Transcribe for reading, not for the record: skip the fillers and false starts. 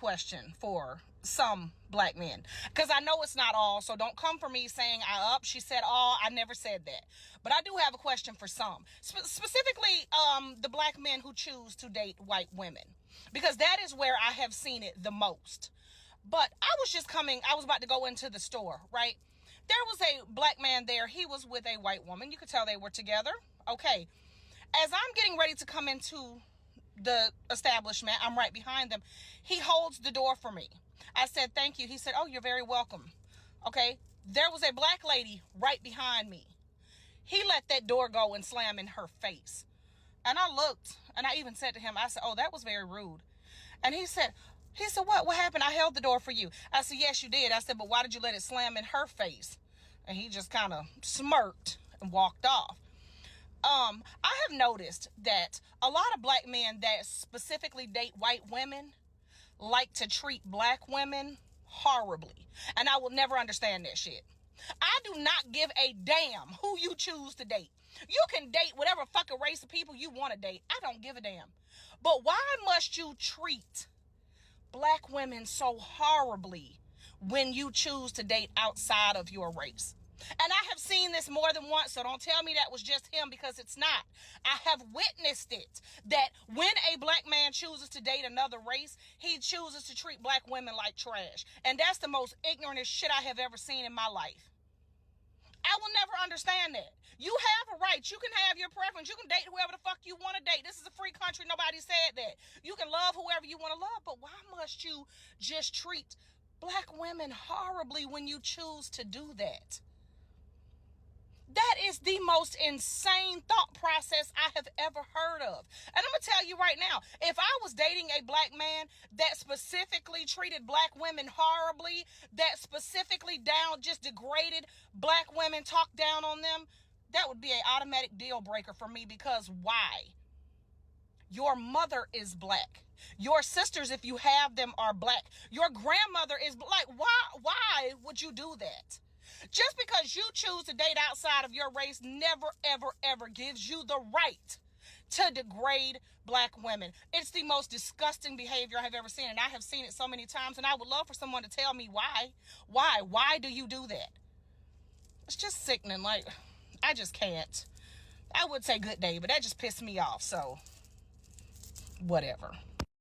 question for some black men, because I know it's not all, so don't come for me saying she said all. I never said that, but I do have a question for some, specifically the black men who choose to date white women, because that is where I have seen it the most. But I was about to go into the store, right? There was a black man there. He was with a white woman. You could tell they were together. Okay. As I'm getting ready to come into the establishment, I'm right behind them. He holds the door for me. I said, thank you. He said, oh, you're very welcome. Okay. There was a black lady right behind me. He let that door go and slam in her face. And I looked, and I even said to him, I said, oh, that was very rude. And he said, what happened? I held the door for you. I said, yes, you did. I said, but why did you let it slam in her face? And he just kind of smirked and walked off. I have noticed that a lot of black men that specifically date white women like to treat black women horribly. And I will never understand that shit. I do not give a damn who you choose to date. You can date whatever fucking race of people you want to date. I don't give a damn. But why must you treat black women so horribly when you choose to date outside of your race? And I have seen this more than once, so don't tell me that was just him, because it's not. I have witnessed it, that when a black man chooses to date another race, he chooses to treat black women like trash. And that's the most ignorant shit I have ever seen in my life. I will never understand that. You have a right. You can have your preference. You can date whoever the fuck you want to date. This is a free country. Nobody said that. You can love whoever you want to love, but why must you just treat black women horribly when you choose to do that? That is the most insane thought process I have ever heard of. And I'm going to tell you right now, if I was dating a black man that specifically treated black women horribly, that specifically just degraded black women, talked down on them, that would be an automatic deal breaker for me. Because why? Your mother is black. Your sisters, if you have them, are black. Your grandmother is black. Why would you do that? Just because you choose to date outside of your race never, ever, ever gives you the right to degrade black women. It's the most disgusting behavior I have ever seen, and I have seen it so many times, and I would love for someone to tell me why. Why do you do that? It's just sickening. Like, I just can't. I would say good day, but that just pissed me off, so whatever.